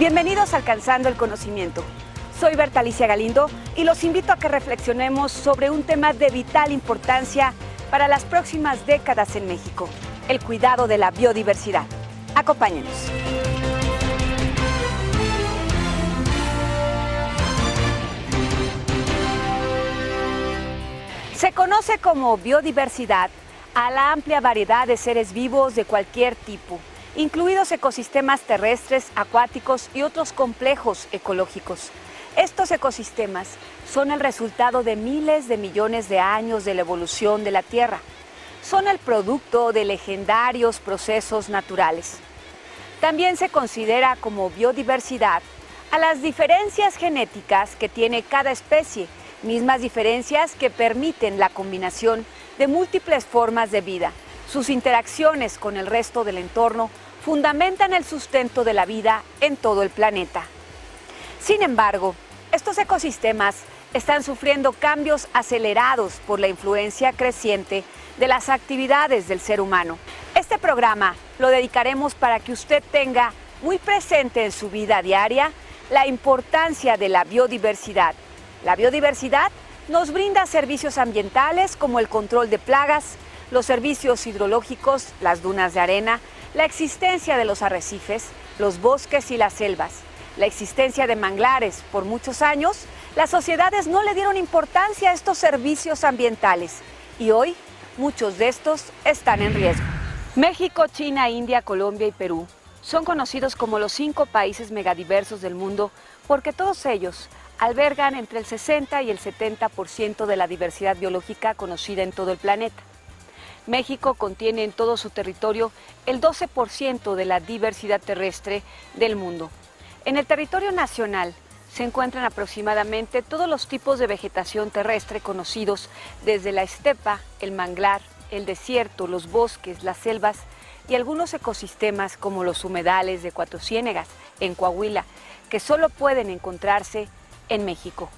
Bienvenidos a Alcanzando el Conocimiento. Soy Berta Alicia Galindo y los invito a que reflexionemos sobre un tema de vital importancia para las próximas décadas en México: el cuidado de la biodiversidad. Acompáñenos. Se conoce como biodiversidad a la amplia variedad de seres vivos de cualquier tipo, incluidos ecosistemas terrestres, acuáticos y otros complejos ecológicos. Estos ecosistemas son el resultado de miles de millones de años de la evolución de la Tierra. Son el producto de legendarios procesos naturales. También se considera como biodiversidad a las diferencias genéticas que tiene cada especie, mismas diferencias que permiten la combinación de múltiples formas de vida. Sus interacciones con el resto del entorno fundamentan el sustento de la vida en todo el planeta. Sin embargo, estos ecosistemas están sufriendo cambios acelerados por la influencia creciente de las actividades del ser humano. Este programa lo dedicaremos para que usted tenga muy presente en su vida diaria la importancia de la biodiversidad. La biodiversidad nos brinda servicios ambientales como el control de plagas, los servicios hidrológicos, las dunas de arena, la existencia de los arrecifes, los bosques y las selvas, la existencia de manglares. Por muchos años, las sociedades no le dieron importancia a estos servicios ambientales y hoy muchos de estos están en riesgo. México, China, India, Colombia y Perú son conocidos como los 5 países megadiversos del mundo porque todos ellos albergan entre el 60 y el 70% de la diversidad biológica conocida en todo el planeta. México contiene en todo su territorio el 12% de la diversidad terrestre del mundo. En el territorio nacional se encuentran aproximadamente todos los tipos de vegetación terrestre conocidos, desde la estepa, el manglar, el desierto, los bosques, las selvas y algunos ecosistemas como los humedales de Cuatro Ciénegas, en Coahuila, que solo pueden encontrarse en México.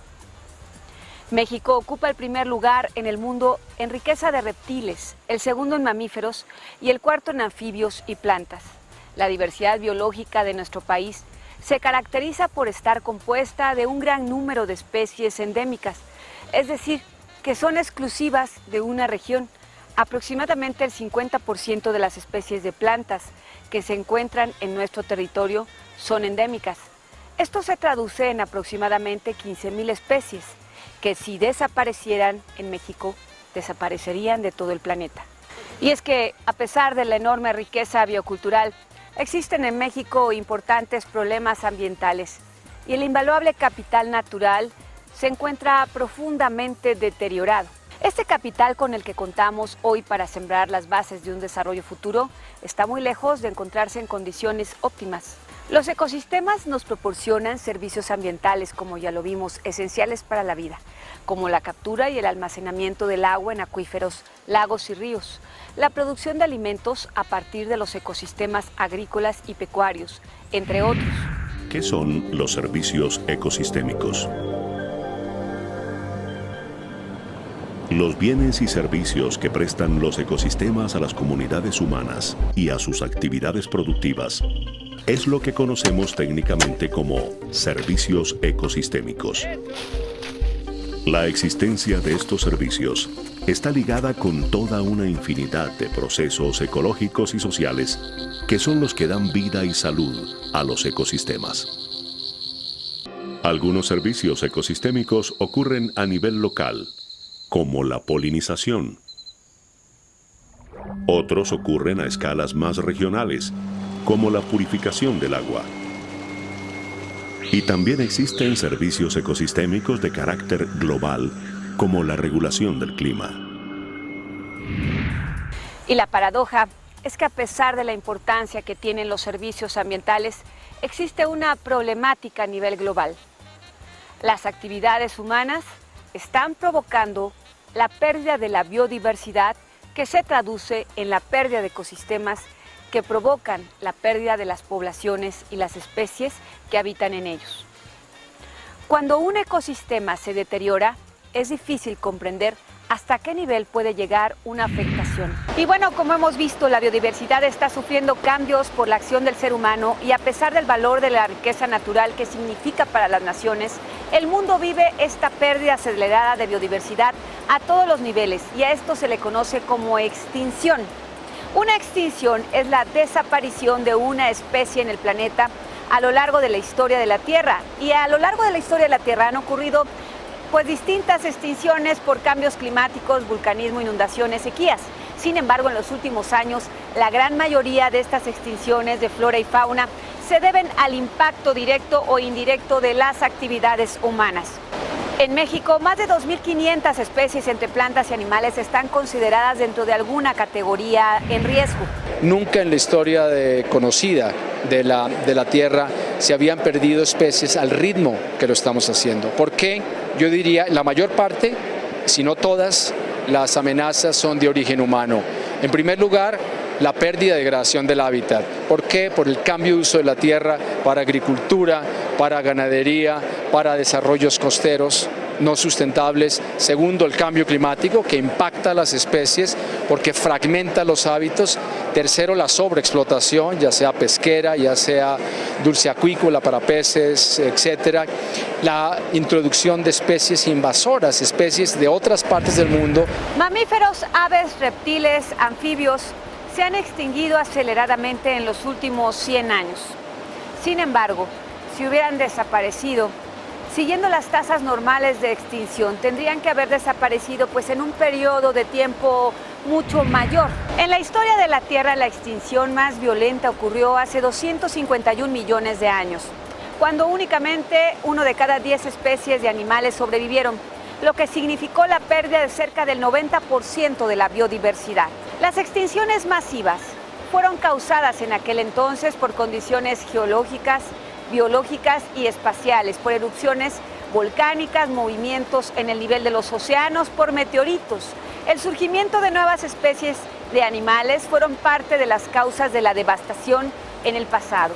México ocupa el primer lugar en el mundo en riqueza de reptiles, el segundo en mamíferos y el cuarto en anfibios y plantas. La diversidad biológica de nuestro país se caracteriza por estar compuesta de un gran número de especies endémicas, es decir, que son exclusivas de una región. Aproximadamente el 50% de las especies de plantas que se encuentran en nuestro territorio son endémicas. Esto se traduce en aproximadamente 15,000 especies, que si desaparecieran en México, desaparecerían de todo el planeta. Y es que, a pesar de la enorme riqueza biocultural, existen en México importantes problemas ambientales y el invaluable capital natural se encuentra profundamente deteriorado. Este capital con el que contamos hoy para sembrar las bases de un desarrollo futuro está muy lejos de encontrarse en condiciones óptimas. Los ecosistemas nos proporcionan servicios ambientales, como ya lo vimos, esenciales para la vida, como la captura y el almacenamiento del agua en acuíferos, lagos y ríos, la producción de alimentos a partir de los ecosistemas agrícolas y pecuarios, entre otros. ¿Qué son los servicios ecosistémicos? Los bienes y servicios que prestan los ecosistemas a las comunidades humanas y a sus actividades productivas es lo que conocemos técnicamente como servicios ecosistémicos. La existencia de estos servicios está ligada con toda una infinidad de procesos ecológicos y sociales que son los que dan vida y salud a los ecosistemas. Algunos servicios ecosistémicos ocurren a nivel local, como la polinización. Otros ocurren a escalas más regionales, como la purificación del agua. Y también existen servicios ecosistémicos de carácter global, como la regulación del clima. Y la paradoja es que, a pesar de la importancia que tienen los servicios ambientales, existe una problemática a nivel global. Las actividades humanas están provocando la pérdida de la biodiversidad, que se traduce en la pérdida de ecosistemas que provocan la pérdida de las poblaciones y las especies que habitan en ellos. Cuando un ecosistema se deteriora, es difícil comprender hasta qué nivel puede llegar una afectación extinción. Y bueno, como hemos visto, la biodiversidad está sufriendo cambios por la acción del ser humano y a pesar del valor de la riqueza natural que significa para las naciones, el mundo vive esta pérdida acelerada de biodiversidad a todos los niveles y a esto se le conoce como extinción. Una extinción es la desaparición de una especie en el planeta a lo largo de la historia de la Tierra. Y a lo largo de la historia de la Tierra han ocurrido distintas extinciones por cambios climáticos, vulcanismo, inundaciones, sequías. Sin embargo, en los últimos años, la gran mayoría de estas extinciones de flora y fauna se deben al impacto directo o indirecto de las actividades humanas. En México, más de 2.500 especies entre plantas y animales están consideradas dentro de alguna categoría en riesgo. Nunca en la historia conocida de la Tierra se habían perdido especies al ritmo que lo estamos haciendo. ¿Por qué? Yo diría, la mayor parte, si no todas, las amenazas son de origen humano. En primer lugar, la pérdida y degradación del hábitat. ¿Por qué? Por el cambio de uso de la tierra para agricultura, para ganadería, para desarrollos costeros no sustentables. Segundo, el cambio climático que impacta a las especies porque fragmenta los hábitos. Tercero, la sobreexplotación, ya sea pesquera, ya sea dulce acuícola para peces, etcétera. La introducción de especies invasoras, especies de otras partes del mundo. Mamíferos, aves, reptiles, anfibios se han extinguido aceleradamente en los últimos 100 años. Sin embargo, si hubieran desaparecido, siguiendo las tasas normales de extinción, tendrían que haber desaparecido en un periodo de tiempo mucho mayor. En la historia de la Tierra, la extinción más violenta ocurrió hace 251 millones de años, cuando únicamente 1 de cada 10 especies de animales sobrevivieron, lo que significó la pérdida de cerca del 90% de la biodiversidad. Las extinciones masivas fueron causadas en aquel entonces por condiciones geológicas, biológicas y espaciales, por erupciones volcánicas, movimientos en el nivel de los océanos, por meteoritos. El surgimiento de nuevas especies de animales fueron parte de las causas de la devastación en el pasado.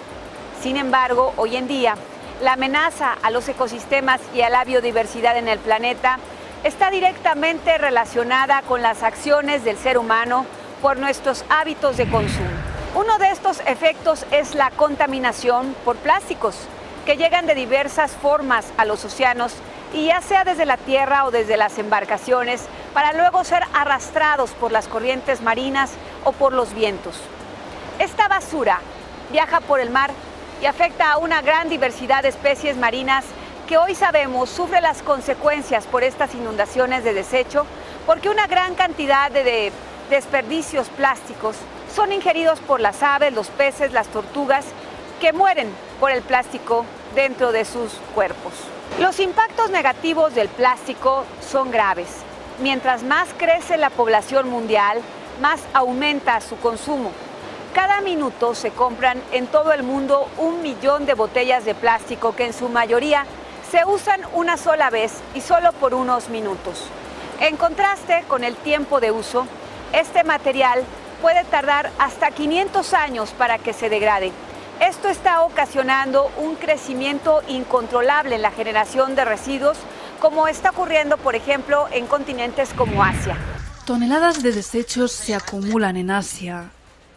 Sin embargo, hoy en día, la amenaza a los ecosistemas y a la biodiversidad en el planeta está directamente relacionada con las acciones del ser humano por nuestros hábitos de consumo. Uno de estos efectos es la contaminación por plásticos, que llegan de diversas formas a los océanos, y ya sea desde la tierra o desde las embarcaciones, para luego ser arrastrados por las corrientes marinas o por los vientos. Esta basura viaja por el mar y afecta a una gran diversidad de especies marinas que hoy sabemos sufre las consecuencias por estas inundaciones de desecho, porque una gran cantidad de desperdicios plásticos son ingeridos por las aves, los peces, las tortugas, que mueren por el plástico dentro de sus cuerpos. Los impactos negativos del plástico son graves. Mientras más crece la población mundial, más aumenta su consumo. Cada minuto se compran en todo el mundo 1 millón de botellas de plástico que en su mayoría se usan una sola vez y solo por unos minutos. En contraste con el tiempo de uso, este material puede tardar hasta 500 años para que se degrade. Esto está ocasionando un crecimiento incontrolable en la generación de residuos, como está ocurriendo, por ejemplo, en continentes como Asia. Toneladas de desechos se acumulan en Asia.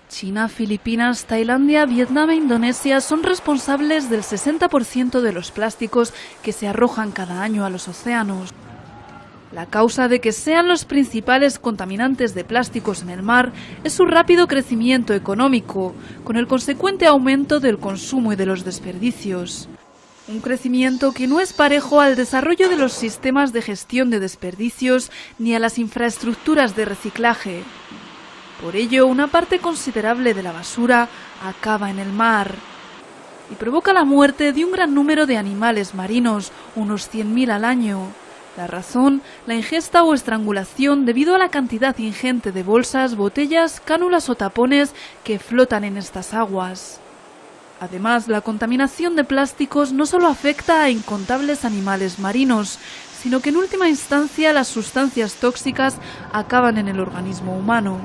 China, Filipinas, Tailandia, Vietnam e Indonesia son responsables del 60% de los plásticos que se arrojan cada año a los océanos. La causa de que sean los principales contaminantes de plásticos en el mar es su rápido crecimiento económico, con el consecuente aumento del consumo y de los desperdicios. Un crecimiento que no es parejo al desarrollo de los sistemas de gestión de desperdicios ni a las infraestructuras de reciclaje. Por ello, una parte considerable de la basura acaba en el mar y provoca la muerte de un gran número de animales marinos, unos 100.000 al año. La razón, la ingesta o estrangulación debido a la cantidad ingente de bolsas, botellas, cánulas o tapones que flotan en estas aguas. Además, la contaminación de plásticos no solo afecta a incontables animales marinos, sino que en última instancia las sustancias tóxicas acaban en el organismo humano.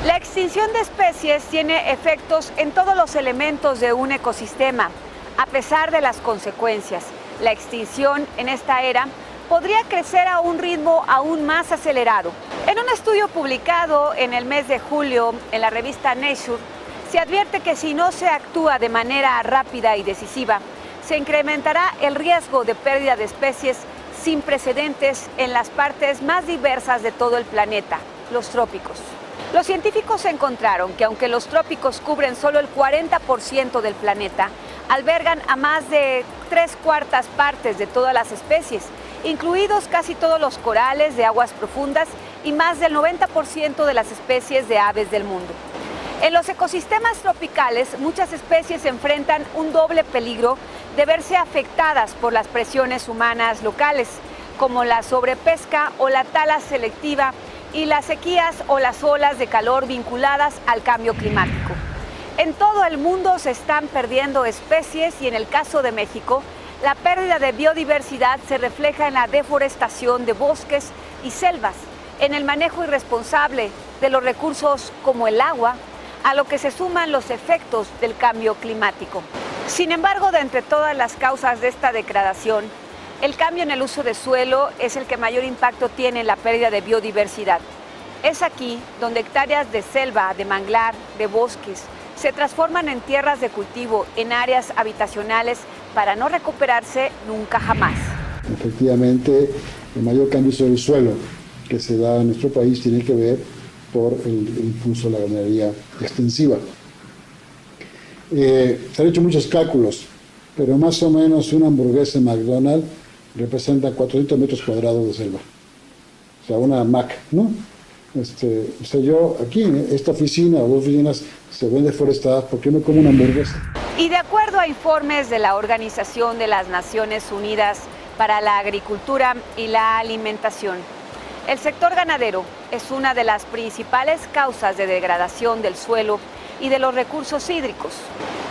La extinción de especies tiene efectos en todos los elementos de un ecosistema. A pesar de las consecuencias, la extinción en esta era podría crecer a un ritmo aún más acelerado. En un estudio publicado en el mes de julio en la revista Nature, se advierte que si no se actúa de manera rápida y decisiva, se incrementará el riesgo de pérdida de especies sin precedentes en las partes más diversas de todo el planeta, los trópicos. Los científicos encontraron que aunque los trópicos cubren solo el 40% del planeta, albergan a más de 3/4 partes de todas las especies, incluidos casi todos los corales de aguas profundas y más del 90% de las especies de aves del mundo. En los ecosistemas tropicales, muchas especies enfrentan un doble peligro de verse afectadas por las presiones humanas locales, como la sobrepesca o la tala selectiva y las sequías o las olas de calor vinculadas al cambio climático. En todo el mundo se están perdiendo especies y en el caso de México, la pérdida de biodiversidad se refleja en la deforestación de bosques y selvas, en el manejo irresponsable de los recursos como el agua, a lo que se suman los efectos del cambio climático. Sin embargo, de entre todas las causas de esta degradación, el cambio en el uso de suelo es el que mayor impacto tiene en la pérdida de biodiversidad. Es aquí donde hectáreas de selva, de manglar, de bosques, se transforman en tierras de cultivo, en áreas habitacionales, para no recuperarse nunca jamás. Efectivamente, el mayor cambio sobre el suelo que se da en nuestro país tiene que ver por el impulso de la ganadería extensiva. Se han hecho muchos cálculos, pero más o menos una hamburguesa en McDonald's representa 400 metros cuadrados de selva. O sea, una Mac, ¿no? Yo aquí en esta oficina o dos oficinas se ven deforestadas porque yo me como una hamburguesa. Y de acuerdo a informes de la Organización de las Naciones Unidas para la Agricultura y la Alimentación, el sector ganadero es una de las principales causas de degradación del suelo y de los recursos hídricos.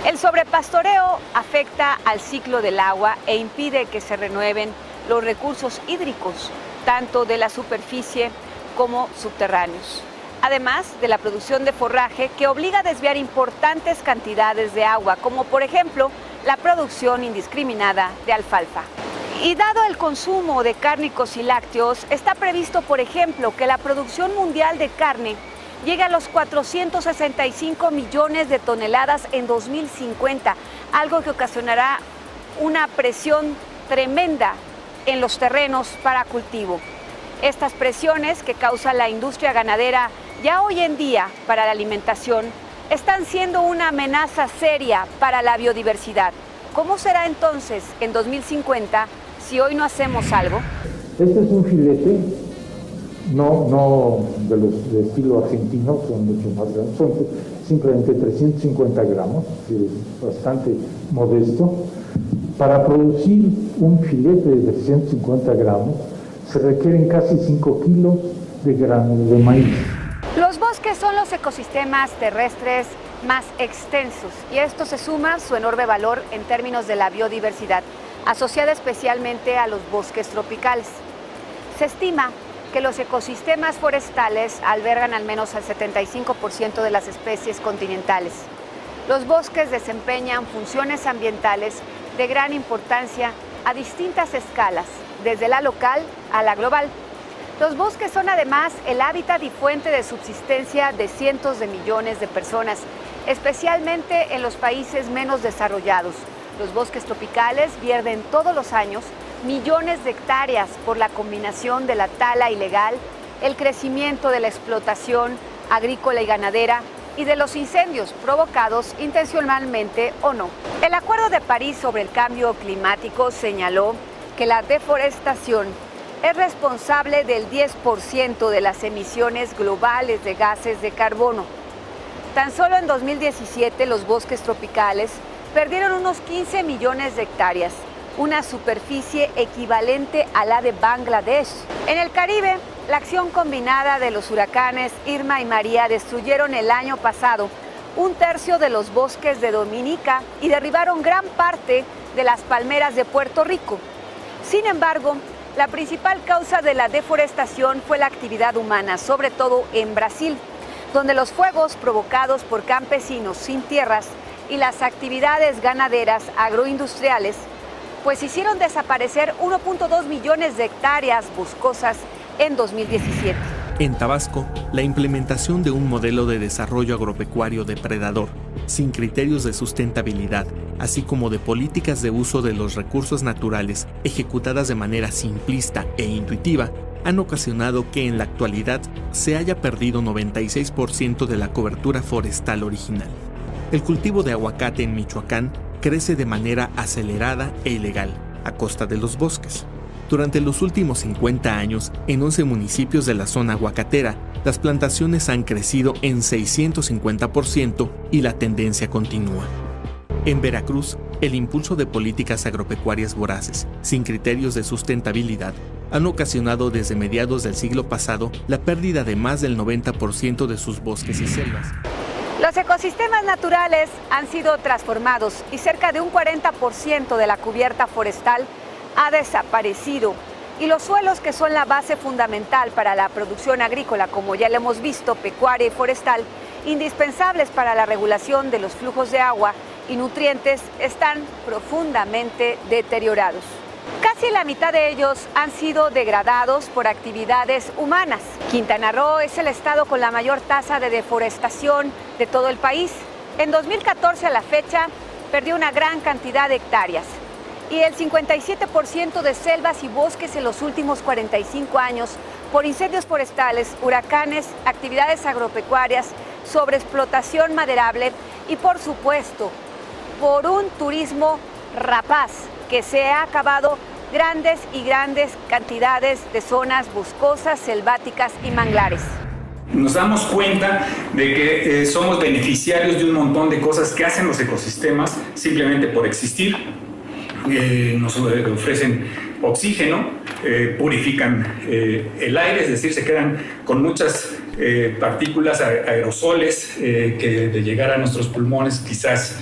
El sobrepastoreo afecta al ciclo del agua e impide que se renueven los recursos hídricos, tanto de la superficie como subterráneos. Además de la producción de forraje que obliga a desviar importantes cantidades de agua, como por ejemplo la producción indiscriminada de alfalfa. Y dado el consumo de cárnicos y lácteos, está previsto, por ejemplo, que la producción mundial de carne llegue a los 465 millones de toneladas en 2050, algo que ocasionará una presión tremenda en los terrenos para cultivo. Estas presiones que causa la industria ganadera ya hoy en día para la alimentación están siendo una amenaza seria para la biodiversidad. ¿Cómo será entonces en 2050 si hoy no hacemos algo? Este es un filete, no de los de estilo argentino, son mucho más grandes, son simplemente 350 gramos, es bastante modesto. Para producir un filete de 350 gramos se requieren casi 5 kilos de granos de maíz. Los bosques son los ecosistemas terrestres más extensos y a esto se suma su enorme valor en términos de la biodiversidad, asociada especialmente a los bosques tropicales. Se estima que los ecosistemas forestales albergan al menos el 75% de las especies continentales. Los bosques desempeñan funciones ambientales de gran importancia a distintas escalas, desde la local a la global. Los bosques son además el hábitat y fuente de subsistencia de cientos de millones de personas, especialmente en los países menos desarrollados. Los bosques tropicales pierden todos los años millones de hectáreas por la combinación de la tala ilegal, el crecimiento de la explotación agrícola y ganadera y de los incendios provocados intencionalmente o no. El Acuerdo de París sobre el cambio climático señaló que la deforestación es responsable del 10% de las emisiones globales de gases de carbono. Tan solo en 2017 los bosques tropicales perdieron unos 15 millones de hectáreas, una superficie equivalente a la de Bangladesh. En el Caribe, la acción combinada de los huracanes Irma y María destruyeron el año pasado un tercio de los bosques de Dominica y derribaron gran parte de las palmeras de Puerto Rico. Sin embargo, la principal causa de la deforestación fue la actividad humana, sobre todo en Brasil, donde los fuegos provocados por campesinos sin tierras y las actividades ganaderas agroindustriales pues hicieron desaparecer 1.2 millones de hectáreas boscosas en 2017. En Tabasco, la implementación de un modelo de desarrollo agropecuario depredador, sin criterios de sustentabilidad, así como de políticas de uso de los recursos naturales ejecutadas de manera simplista e intuitiva, han ocasionado que en la actualidad se haya perdido 96% de la cobertura forestal original. El cultivo de aguacate en Michoacán crece de manera acelerada e ilegal, a costa de los bosques. Durante los últimos 50 años, en 11 municipios de la zona aguacatera, las plantaciones han crecido en 650% y la tendencia continúa. En Veracruz, el impulso de políticas agropecuarias voraces, sin criterios de sustentabilidad, han ocasionado desde mediados del siglo pasado la pérdida de más del 90% de sus bosques y selvas. Los ecosistemas naturales han sido transformados y cerca de un 40% de la cubierta forestal ha desaparecido. Y los suelos, que son la base fundamental para la producción agrícola, como ya lo hemos visto, pecuaria y forestal, indispensables para la regulación de los flujos de agua y nutrientes, están profundamente deteriorados. Casi la mitad de ellos han sido degradados por actividades humanas. Quintana Roo es el estado con la mayor tasa de deforestación de todo el país. En 2014 a la fecha perdió una gran cantidad de hectáreas. Y el 57% de selvas y bosques en los últimos 45 años por incendios forestales, huracanes, actividades agropecuarias, sobreexplotación maderable y, por supuesto, por un turismo rapaz que se ha acabado grandes cantidades de zonas boscosas, selváticas y manglares. Nos damos cuenta de que somos beneficiarios de un montón de cosas que hacen los ecosistemas simplemente por existir. Nos ofrecen oxígeno, purifican el aire, es decir, se quedan con muchas partículas, aerosoles que de llegar a nuestros pulmones quizás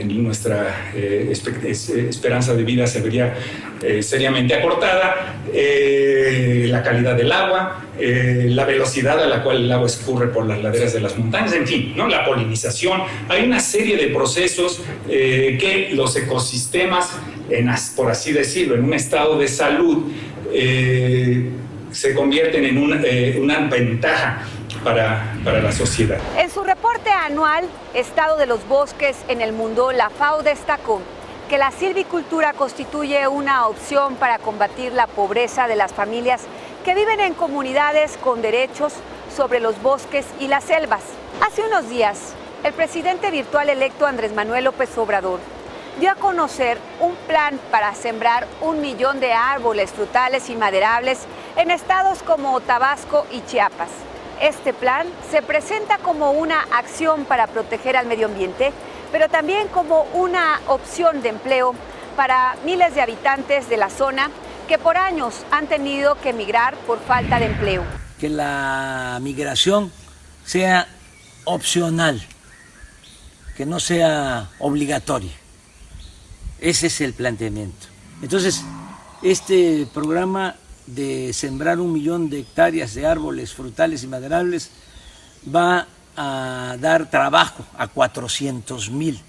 nuestra esperanza de vida se vería seriamente acortada, la calidad del agua, la velocidad a la cual el agua escurre por las laderas de las montañas, en fin, ¿no? La polinización. Hay una serie de procesos que los ecosistemas, por así decirlo, en un estado de salud, se convierten en una ventaja para la sociedad. En su reporte anual, Estado de los Bosques en el Mundo, la FAO destacó que la silvicultura constituye una opción para combatir la pobreza de las familias que viven en comunidades con derechos sobre los bosques y las selvas. Hace unos días, el presidente virtual electo Andrés Manuel López Obrador dio a conocer un plan para sembrar 1 millón de árboles frutales y maderables en estados como Tabasco y Chiapas. Este plan se presenta como una acción para proteger al medio ambiente, pero también como una opción de empleo para miles de habitantes de la zona que por años han tenido que emigrar por falta de empleo. Que la migración sea opcional, que no sea obligatoria. Ese es el planteamiento. Entonces, este programa de sembrar 1 millón de hectáreas de árboles frutales y maderables va a dar trabajo a 400,000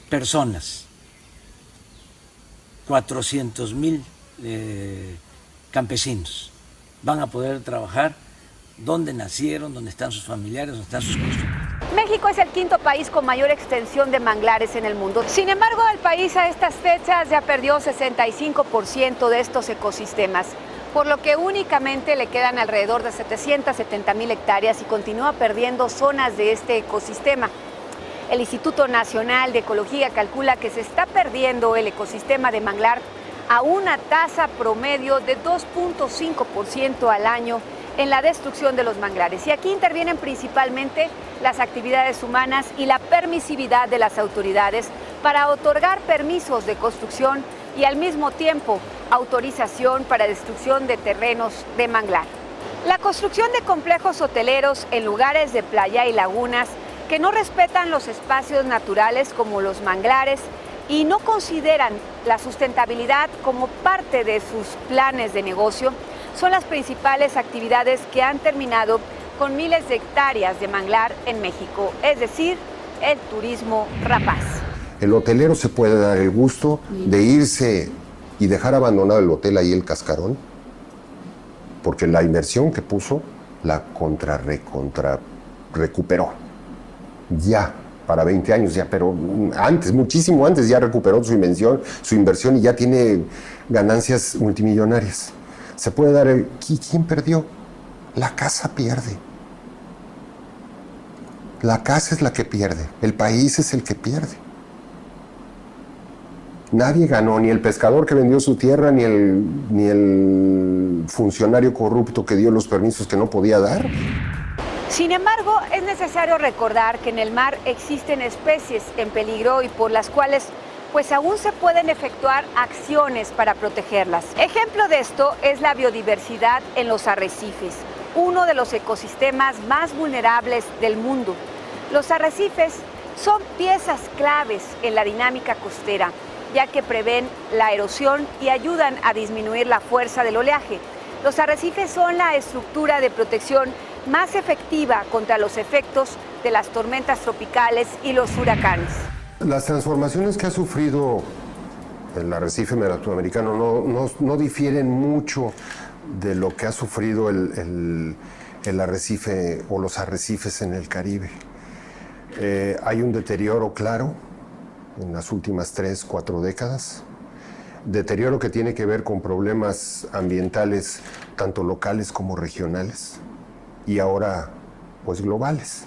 personas, 400,000 campesinos van a poder trabajar donde nacieron, donde están sus familiares, donde están sus costumbres. México es el 5º país con mayor extensión de manglares en el mundo. Sin embargo, el país a estas fechas ya perdió 65% de estos ecosistemas, por lo que únicamente le quedan alrededor de 770,000 hectáreas y continúa perdiendo zonas de este ecosistema. El Instituto Nacional de Ecología calcula que se está perdiendo el ecosistema de manglar a una tasa promedio de 2.5% al año en la destrucción de los manglares. Y aquí intervienen principalmente las actividades humanas y la permisividad de las autoridades para otorgar permisos de construcción y al mismo tiempo autorización para destrucción de terrenos de manglar. La construcción de complejos hoteleros en lugares de playa y lagunas que no respetan los espacios naturales como los manglares y no consideran la sustentabilidad como parte de sus planes de negocio son las principales actividades que han terminado con miles de hectáreas de manglar en México, es decir, el turismo rapaz. El hotelero se puede dar el gusto de irse y dejar abandonado el hotel ahí, el cascarón, porque la inversión que puso la recuperó. Ya, para 20 años ya, pero antes, muchísimo antes ya recuperó su inversión y ya tiene ganancias multimillonarias. Se puede dar ¿quién perdió? La casa pierde. La casa es la que pierde, el país es el que pierde. Nadie ganó, ni el pescador que vendió su tierra, ni el funcionario corrupto que dio los permisos que no podía dar. Sin embargo, es necesario recordar que en el mar existen especies en peligro y por las cuales pues aún se pueden efectuar acciones para protegerlas. Ejemplo de esto es la biodiversidad en los arrecifes, uno de los ecosistemas más vulnerables del mundo. Los arrecifes son piezas claves en la dinámica costera, ya que prevén la erosión y ayudan a disminuir la fuerza del oleaje. Los arrecifes son la estructura de protección más efectiva contra los efectos de las tormentas tropicales y los huracanes. Las transformaciones que ha sufrido el arrecife latinoamericano no difieren mucho de lo que ha sufrido el arrecife o los arrecifes en el Caribe. Hay un deterioro claro en las últimas 3-4 décadas, deterioro que tiene que ver con problemas ambientales tanto locales como regionales y ahora pues globales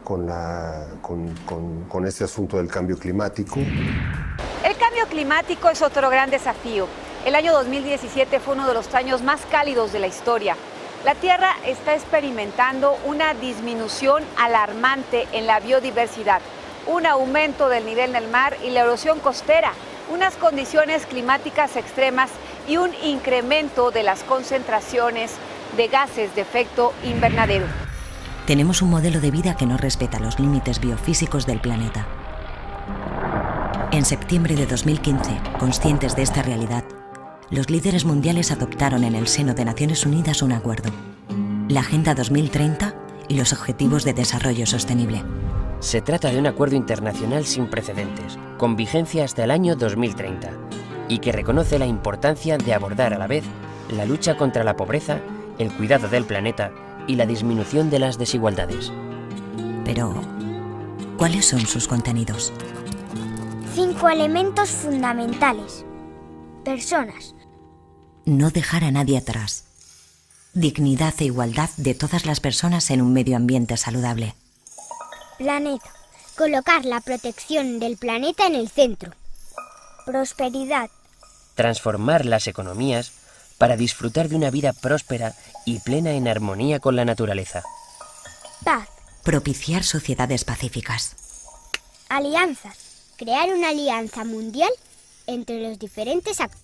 con este asunto del cambio climático. El cambio climático es otro gran desafío. El año 2017 fue uno de los años más cálidos de la historia. La Tierra está experimentando una disminución alarmante en la biodiversidad, un aumento del nivel del mar y la erosión costera, unas condiciones climáticas extremas y un incremento de las concentraciones de gases de efecto invernadero. Tenemos un modelo de vida que no respeta los límites biofísicos del planeta. En septiembre de 2015, conscientes de esta realidad, los líderes mundiales adoptaron en el seno de Naciones Unidas un acuerdo, la Agenda 2030 y los Objetivos de Desarrollo Sostenible. Se trata de un acuerdo internacional sin precedentes, con vigencia hasta el año 2030, y que reconoce la importancia de abordar a la vez la lucha contra la pobreza, el cuidado del planeta y la disminución de las desigualdades. Pero, ¿cuáles son sus contenidos? 5 elementos fundamentales. Personas. No dejar a nadie atrás. Dignidad e igualdad de todas las personas en un medio ambiente saludable. Planeta. Colocar la protección del planeta en el centro. Prosperidad. Transformar las economías para disfrutar de una vida próspera y plena en armonía con la naturaleza. Paz. Propiciar sociedades pacíficas. Alianzas. Crear una alianza mundial entre los diferentes actores.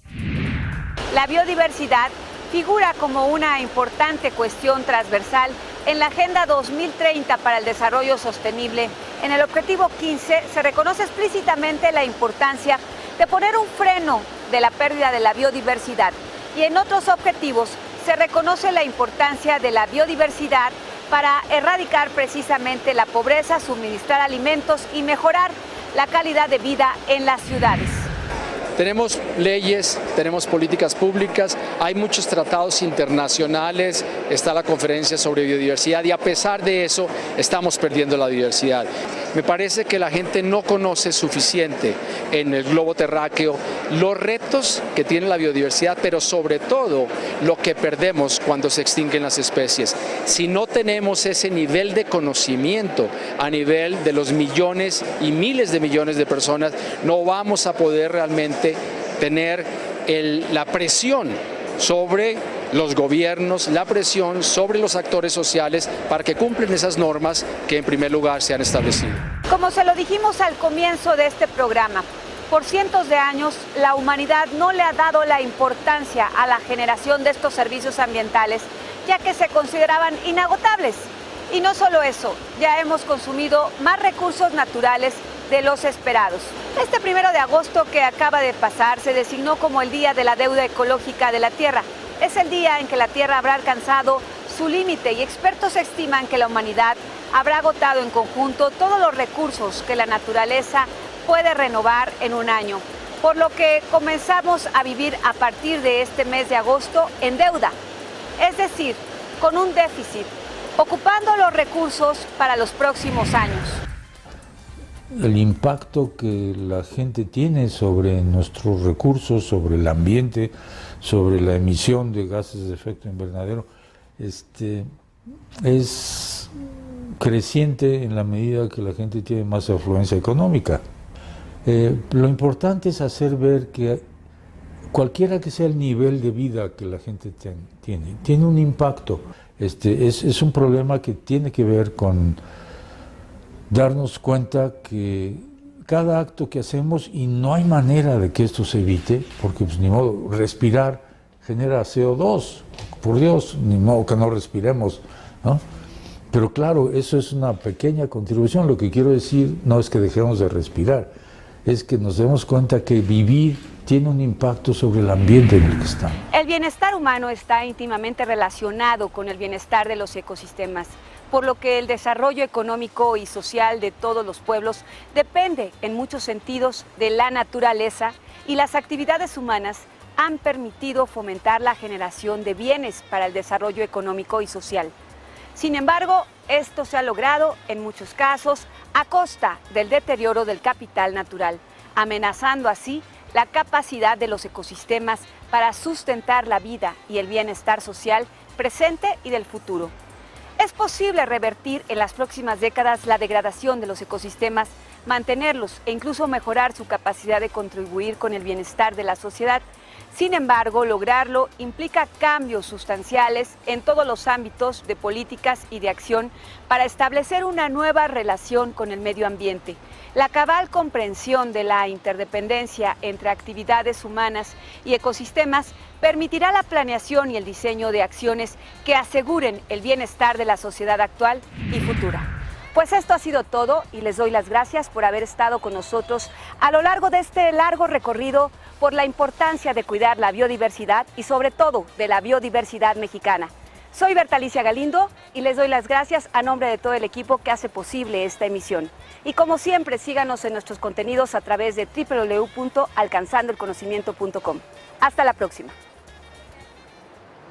La biodiversidad figura como una importante cuestión transversal en la Agenda 2030 para el Desarrollo Sostenible. En el Objetivo 15 se reconoce explícitamente la importancia de poner un freno de la pérdida de la biodiversidad y en otros objetivos se reconoce la importancia de la biodiversidad para erradicar precisamente la pobreza, suministrar alimentos y mejorar la calidad de vida en las ciudades. Tenemos leyes, tenemos políticas públicas, hay muchos tratados internacionales, está la conferencia sobre biodiversidad y a pesar de eso estamos perdiendo la diversidad. Me parece que la gente no conoce suficiente en el globo terráqueo los retos que tiene la biodiversidad, pero sobre todo lo que perdemos cuando se extinguen las especies. Si no tenemos ese nivel de conocimiento a nivel de los millones y miles de millones de personas, no vamos a poder realmente tener la presión sobre los gobiernos, la presión sobre los actores sociales para que cumplan esas normas que en primer lugar se han establecido. Como se lo dijimos al comienzo de este programa, por cientos de años la humanidad no le ha dado la importancia a la generación de estos servicios ambientales, ya que se consideraban inagotables. Y no solo eso, ya hemos consumido más recursos naturales de los esperados. Este 1 de agosto que acaba de pasar se designó como el Día de la Deuda Ecológica de la Tierra. Es el día en que la Tierra habrá alcanzado su límite y expertos estiman que la humanidad habrá agotado en conjunto todos los recursos que la naturaleza puede renovar en un año, por lo que comenzamos a vivir a partir de este mes de agosto en deuda. es decir, con un déficit, ocupando los recursos para los próximos años. El impacto que la gente tiene sobre nuestros recursos, sobre el ambiente, sobre la emisión de gases de efecto invernadero, es creciente en la medida que la gente tiene más afluencia económica. Lo importante es hacer ver que cualquiera que sea el nivel de vida que la gente tiene un impacto. Es un problema que tiene que ver con darnos cuenta que cada acto que hacemos, y no hay manera de que esto se evite, porque pues ni modo, respirar genera CO2, por Dios, ni modo que no respiremos, ¿no? Pero claro, eso es una pequeña contribución. Lo que quiero decir no es que dejemos de respirar, es que nos demos cuenta que vivir tiene un impacto sobre el ambiente en el que estamos. El bienestar humano está íntimamente relacionado con el bienestar de los ecosistemas, por lo que el desarrollo económico y social de todos los pueblos depende en muchos sentidos de la naturaleza, y las actividades humanas han permitido fomentar la generación de bienes para el desarrollo económico y social. Sin embargo, esto se ha logrado en muchos casos a costa del deterioro del capital natural, amenazando así la capacidad de los ecosistemas para sustentar la vida y el bienestar social presente y del futuro. Es posible revertir en las próximas décadas la degradación de los ecosistemas, mantenerlos e incluso mejorar su capacidad de contribuir con el bienestar de la sociedad. Sin embargo, lograrlo implica cambios sustanciales en todos los ámbitos de políticas y de acción para establecer una nueva relación con el medio ambiente. La cabal comprensión de la interdependencia entre actividades humanas y ecosistemas permitirá la planeación y el diseño de acciones que aseguren el bienestar de la sociedad actual y futura. Pues esto ha sido todo y les doy las gracias por haber estado con nosotros a lo largo de este largo recorrido por la importancia de cuidar la biodiversidad y sobre todo de la biodiversidad mexicana. Soy Berta Alicia Galindo y les doy las gracias a nombre de todo el equipo que hace posible esta emisión. Y como siempre, síganos en nuestros contenidos a través de www.alcanzandoelconocimiento.com. Hasta la próxima.